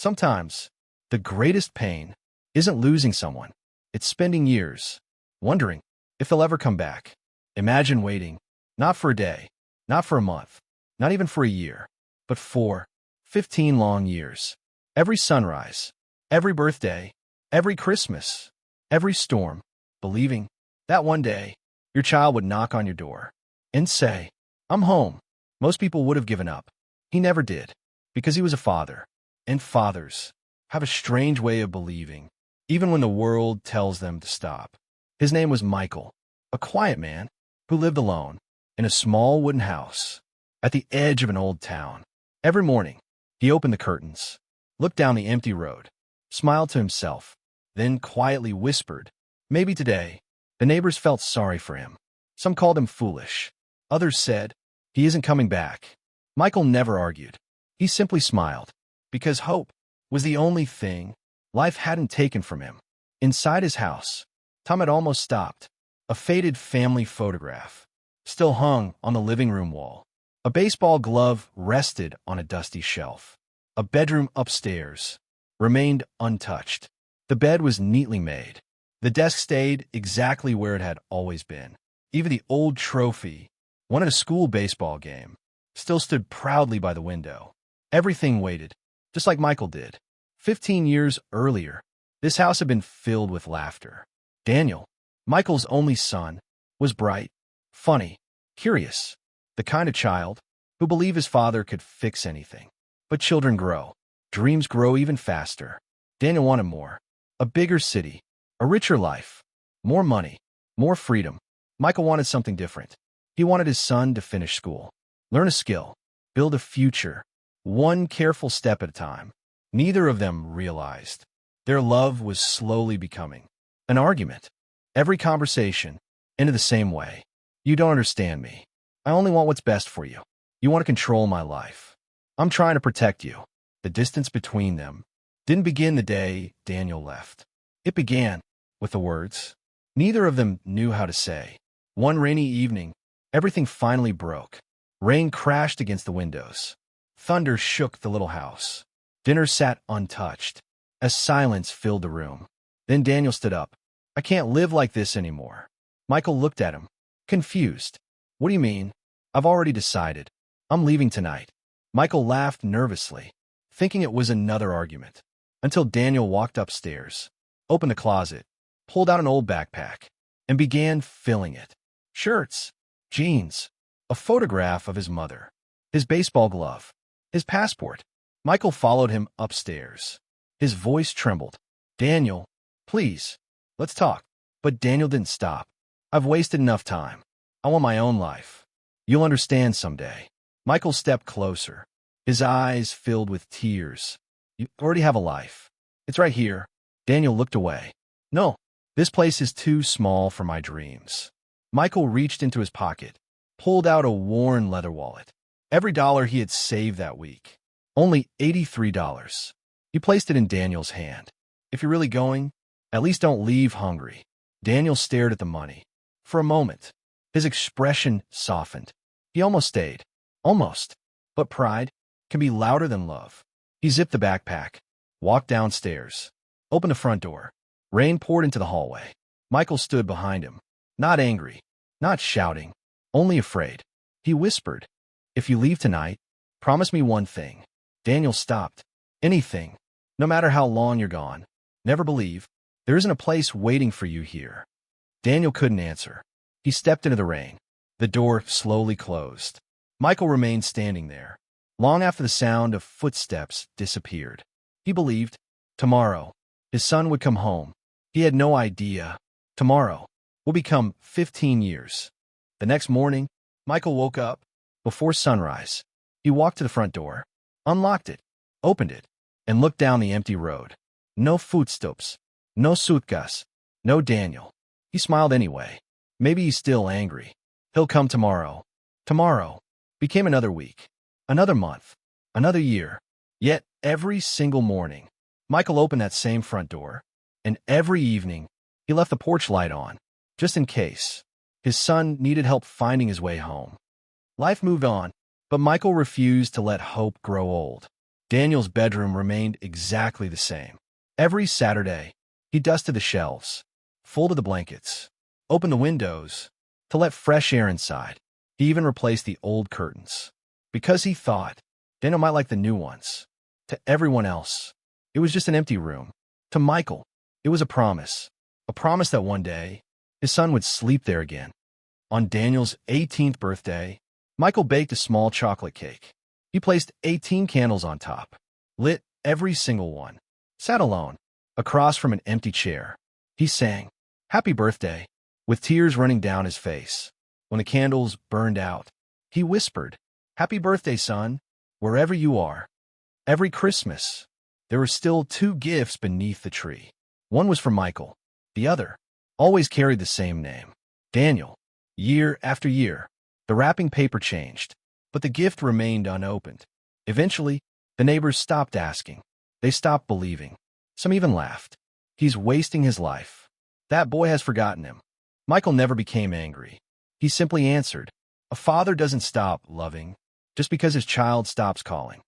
Sometimes, the greatest pain isn't losing someone. It's spending years, wondering if they'll ever come back. Imagine waiting, not for a day, not for a month, not even for a year, but for 15 long years. Every sunrise, every birthday, every Christmas, every storm, believing that one day your child would knock on your door and say, "I'm home." Most people would have given up. He never did, because he was a father. And fathers have a strange way of believing, even when the world tells them to stop. His name was Michael, a quiet man who lived alone in a small wooden house at the edge of an old town. Every morning, he opened the curtains, looked down the empty road, smiled to himself, then quietly whispered, "Maybe today." The neighbors felt sorry for him. Some called him foolish. Others said, "He isn't coming back." Michael never argued. He simply smiled, because hope was the only thing life hadn't taken from him. Inside his house, time had almost stopped. A faded family photograph still hung on the living room wall. A baseball glove rested on a dusty shelf. A bedroom upstairs remained untouched. The bed was neatly made. The desk stayed exactly where it had always been. Even the old trophy, won at a school baseball game, still stood proudly by the window. Everything waited, just like Michael did. 15 years earlier, this house had been filled with laughter. Daniel, Michael's only son, was bright, funny, curious, the kind of child who believed his father could fix anything. But children grow. Dreams grow even faster. Daniel wanted more. A bigger city, a richer life, more money, more freedom. Michael wanted something different. He wanted his son to finish school, learn a skill, build a future, one careful step at a time. Neither of them realized their love was slowly becoming an argument. Every conversation ended the same way. "You don't understand me. I only want what's best for you. You want to control my life. I'm trying to protect you." The distance between them didn't begin the day Daniel left. It began with the words neither of them knew how to say. One rainy evening, everything finally broke. Rain crashed against the windows. Thunder shook the little house. Dinner sat untouched, as silence filled the room. Then Daniel stood up. "I can't live like this anymore." Michael looked at him, confused. "What do you mean?" "I've already decided. I'm leaving tonight." Michael laughed nervously, thinking it was another argument, until Daniel walked upstairs, opened the closet, pulled out an old backpack, and began filling it. Shirts, jeans, a photograph of his mother, his baseball glove, his passport. Michael followed him upstairs. His voice trembled. "Daniel, please, let's talk." But Daniel didn't stop. "I've wasted enough time. I want my own life. You'll understand someday." Michael stepped closer, his eyes filled with tears. "You already have a life. It's right here." Daniel looked away. "No, this place is too small for my dreams." Michael reached into his pocket, pulled out a worn leather wallet. Every dollar he had saved that week. Only $83. He placed it in Daniel's hand. "If you're really going, at least don't leave hungry." Daniel stared at the money. For a moment, his expression softened. He almost stayed. Almost. But pride can be louder than love. He zipped the backpack, walked downstairs, opened the front door. Rain poured into the hallway. Michael stood behind him, not angry, not shouting, only afraid. He whispered, "If you leave tonight, promise me one thing." Daniel stopped. "Anything, no matter how long you're gone. Never believe there isn't a place waiting for you here." Daniel couldn't answer. He stepped into the rain. The door slowly closed. Michael remained standing there, long after the sound of footsteps disappeared. He believed tomorrow his son would come home. He had no idea tomorrow will become 15 years. The next morning, Michael woke up before sunrise. He walked to the front door, unlocked it, opened it, and looked down the empty road. No footsteps, no suitcase, no Daniel. He smiled anyway. Maybe he's still angry. He'll come tomorrow. Tomorrow became another week, another month, another year. Yet every single morning, Michael opened that same front door, and every evening, he left the porch light on, just in case. His son needed help finding his way home. Life moved on, but Michael refused to let hope grow old. Daniel's bedroom remained exactly the same. Every Saturday, he dusted the shelves, folded the blankets, opened the windows to let fresh air inside. He even replaced the old curtains because he thought Daniel might like the new ones. To everyone else, it was just an empty room. To Michael, it was a promise that one day his son would sleep there again. On Daniel's 18th birthday, Michael baked a small chocolate cake. He placed 18 candles on top, lit every single one, sat alone, across from an empty chair. He sang, "Happy Birthday," with tears running down his face. When the candles burned out, he whispered, "Happy birthday, son, wherever you are." Every Christmas, there were still two gifts beneath the tree. One was for Michael. The other always carried the same name, Daniel. Year after year, the wrapping paper changed, but the gift remained unopened. Eventually, the neighbors stopped asking. They stopped believing. Some even laughed. "He's wasting his life. That boy has forgotten him." Michael never became angry. He simply answered, "A father doesn't stop loving just because his child stops calling."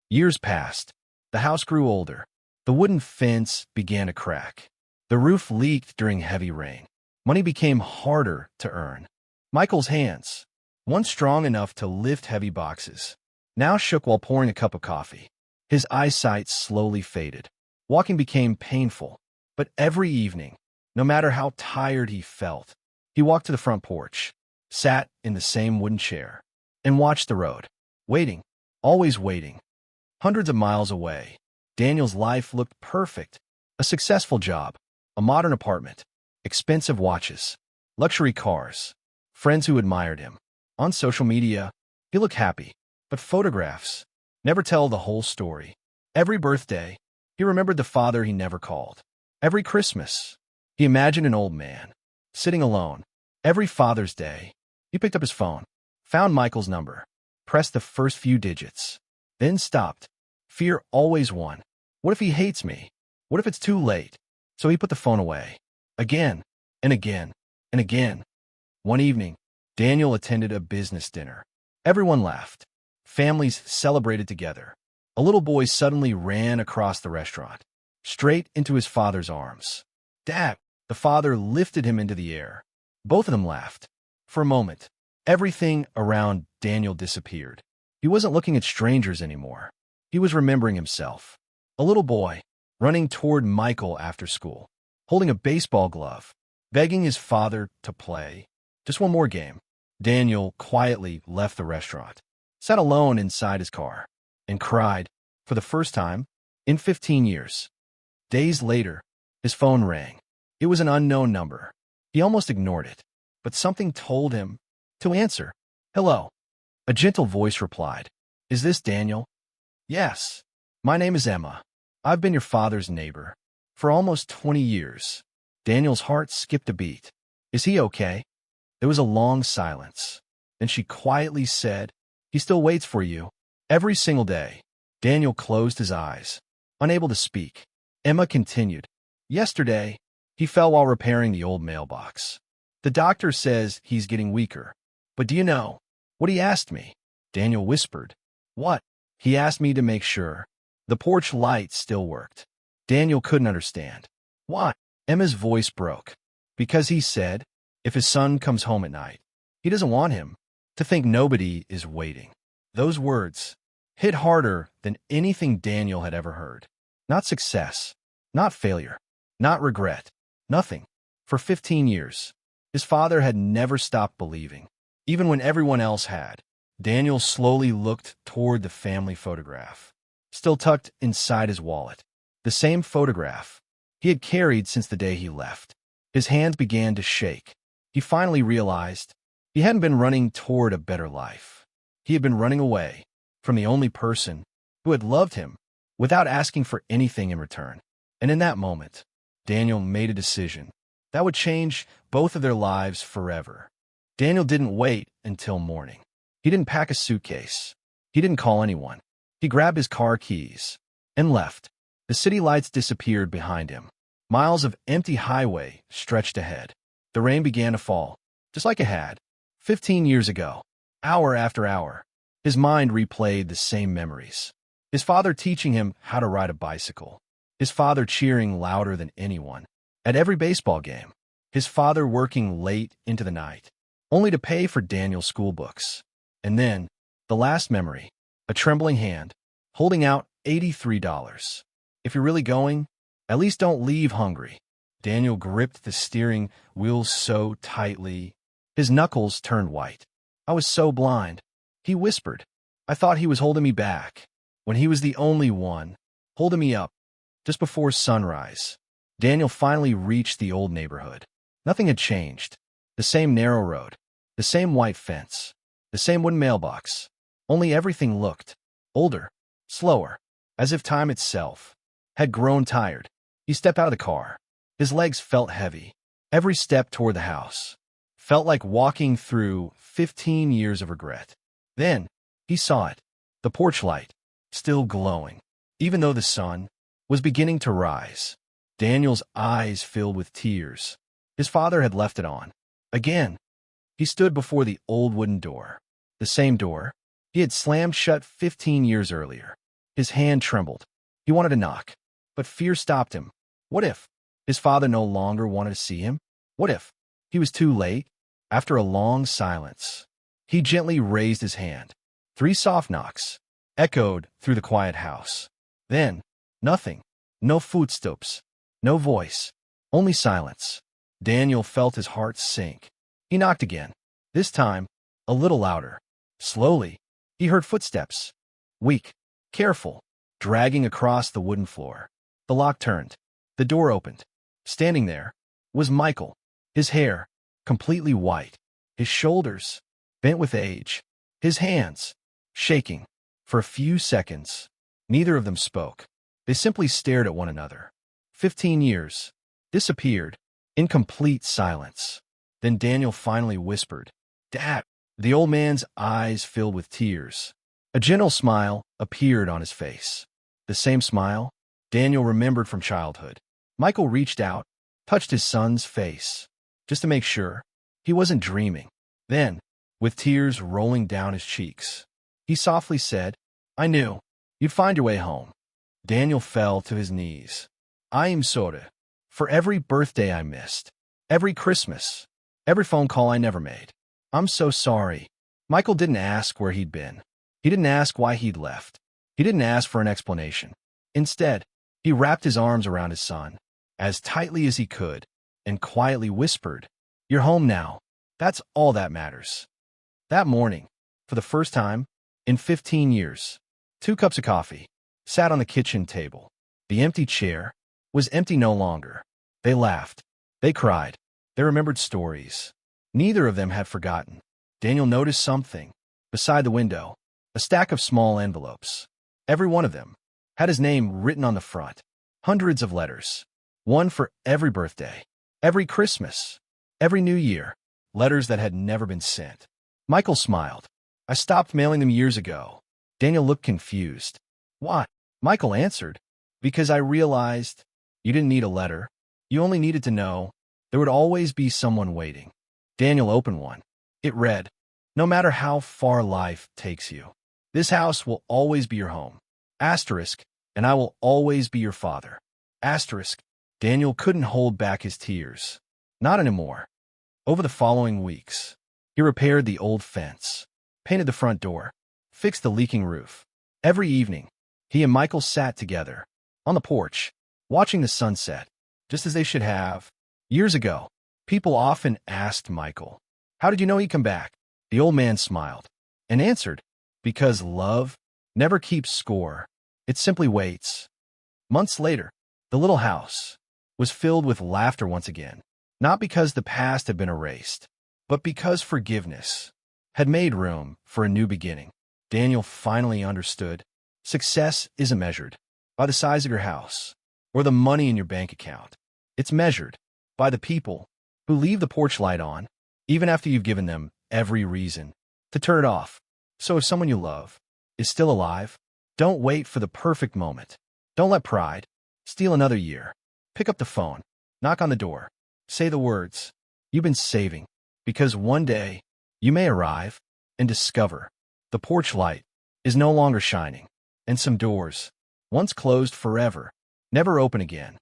Years passed. The house grew older. The wooden fence began to crack. The roof leaked during heavy rain. Money became harder to earn. Michael's hands, once strong enough to lift heavy boxes, now shook while pouring a cup of coffee. His eyesight slowly faded. Walking became painful. But every evening, no matter how tired he felt, he walked to the front porch, sat in the same wooden chair, and watched the road, waiting, always waiting. Hundreds of miles away, Daniel's life looked perfect. A successful job, a modern apartment, expensive watches, luxury cars, friends who admired him. On social media, he looked happy, but photographs never tell the whole story. Every birthday, he remembered the father he never called. Every Christmas, he imagined an old man, sitting alone. Every Father's Day, he picked up his phone, found Michael's number, pressed the first few digits, then stopped. Fear always won. What if he hates me? What if it's too late? So he put the phone away. Again, and again, and again. One evening, Daniel attended a business dinner. Everyone laughed. Families celebrated together. A little boy suddenly ran across the restaurant, straight into his father's arms. "Dad!" The father lifted him into the air. Both of them laughed. For a moment, everything around Daniel disappeared. He wasn't looking at strangers anymore. He was remembering himself. A little boy, running toward Michael after school, holding a baseball glove, begging his father to play. Just one more game. Daniel quietly left the restaurant, sat alone inside his car, and cried for the first time in 15 years. Days later, his phone rang. It was an unknown number. He almost ignored it, but something told him to answer. "Hello." A gentle voice replied. "Is this Daniel?" "Yes. My name is Emma. I've been your father's neighbor for almost 20 years. Daniel's heart skipped a beat. "Is he okay?" There was a long silence. Then she quietly said, "He still waits for you." Every single day, Daniel closed his eyes, unable to speak. Emma continued, "Yesterday, he fell while repairing the old mailbox. The doctor says he's getting weaker. But do you know what he asked me?" Daniel whispered. "What?" "He asked me to make sure the porch light still worked." Daniel couldn't understand. "Why?" Emma's voice broke. "Because he said, if his son comes home at night, he doesn't want him to think nobody is waiting." Those words hit harder than anything Daniel had ever heard. Not success, not failure, not regret, nothing. For 15 years, his father had never stopped believing, even when everyone else had. Daniel slowly looked toward the family photograph, still tucked inside his wallet. The same photograph he had carried since the day he left. His hands began to shake. He finally realized he hadn't been running toward a better life. He had been running away from the only person who had loved him without asking for anything in return. And in that moment, Daniel made a decision that would change both of their lives forever. Daniel didn't wait until morning. He didn't pack a suitcase. He didn't call anyone. He grabbed his car keys and left. The city lights disappeared behind him. Miles of empty highway stretched ahead. The rain began to fall, just like it had 15 years ago. Hour after hour, his mind replayed the same memories. His father teaching him how to ride a bicycle. His father cheering louder than anyone at every baseball game. His father working late into the night, only to pay for Daniel's school books. And then, the last memory, a trembling hand, holding out $83. If you're really going, at least don't leave hungry. Daniel gripped the steering wheel so tightly, his knuckles turned white. I was so blind, he whispered. I thought he was holding me back, when he was the only one, holding me up. Just before sunrise, Daniel finally reached the old neighborhood. Nothing had changed. The same narrow road, the same white fence, the same wooden mailbox. Only everything looked older, slower, as if time itself had grown tired. He stepped out of the car. His legs felt heavy. Every step toward the house felt like walking through 15 years of regret. Then, he saw it, the porch light, still glowing, even though the sun was beginning to rise. Daniel's eyes filled with tears. His father had left it on. Again, he stood before the old wooden door, the same door he had slammed shut 15 years earlier. His hand trembled. He wanted to knock, but fear stopped him. What if his father no longer wanted to see him? What if he was too late? After a long silence, he gently raised his hand. 3 soft knocks echoed through the quiet house. Then, nothing. No footsteps. No voice. Only silence. Daniel felt his heart sink. He knocked again. This time, a little louder. Slowly, he heard footsteps. Weak, careful, dragging across the wooden floor. The lock turned. The door opened. Standing there was Michael, his hair completely white, his shoulders bent with age, his hands shaking. For a few seconds, neither of them spoke. They simply stared at one another. 15 years disappeared in complete silence. Then Daniel finally whispered, "Dad." The old man's eyes filled with tears. A gentle smile appeared on his face. The same smile Daniel remembered from childhood. Michael reached out, touched his son's face, just to make sure he wasn't dreaming. Then, with tears rolling down his cheeks, he softly said, "I knew you'd find your way home." Daniel fell to his knees. "I am sorry for every birthday I missed, every Christmas, every phone call I never made. I'm so sorry." Michael didn't ask where he'd been. He didn't ask why he'd left. He didn't ask for an explanation. Instead, he wrapped his arms around his son as tightly as he could and quietly whispered, "You're home now. That's all that matters." That morning, for the first time in 15 years, 2 cups of coffee sat on the kitchen table. The empty chair was empty no longer. They laughed. They cried. They remembered stories. Neither of them had forgotten. Daniel noticed something. Beside the window, a stack of small envelopes. Every one of them had his name written on the front. Hundreds of letters. One for every birthday, every Christmas, every New Year. Letters that had never been sent. Michael smiled. "I stopped mailing them years ago." Daniel looked confused. "Why?" Michael answered, "Because I realized you didn't need a letter. You only needed to know there would always be someone waiting." Daniel opened one. It read, "No matter how far life takes you, this house will always be your home. Asterisk, and I will always be your father." Asterisk. Daniel couldn't hold back his tears. Not anymore. Over the following weeks, he repaired the old fence, painted the front door, fixed the leaking roof. Every evening, he and Michael sat together on the porch, watching the sunset, just as they should have. Years ago, people often asked Michael, "How did you know he'd come back?" The old man smiled and answered, "Because love never keeps score. It simply waits." Months later, the little house was filled with laughter once again, not because the past had been erased, but because forgiveness had made room for a new beginning. Daniel finally understood success isn't measured by the size of your house or the money in your bank account. It's measured by the people who leave the porch light on, even after you've given them every reason to turn it off. So if someone you love is still alive, don't wait for the perfect moment. Don't let pride steal another year. Pick up the phone, knock on the door, say the words you've been saving, because one day you may arrive and discover the porch light is no longer shining and some doors, once closed forever, never open again.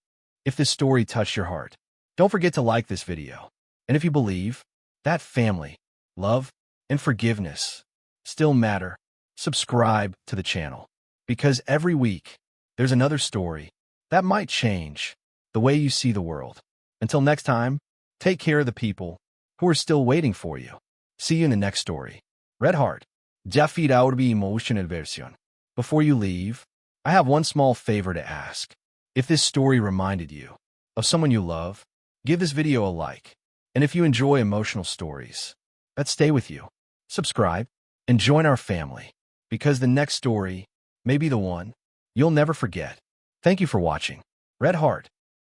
If this story touched your heart, don't forget to like this video. And if you believe that family, love, and forgiveness still matter, subscribe to the channel. Because every week, there's another story that might change the way you see the world. Until next time, take care of the people who are still waiting for you. See you in the next story. Red Heart. Já feed out be emotional version. Before you leave, I have one small favor to ask. If this story reminded you of someone you love, give this video a like. And if you enjoy emotional stories that stay with you, subscribe and join our family, because the next story may be the one you'll never forget. Thank you for watching. Red Heart.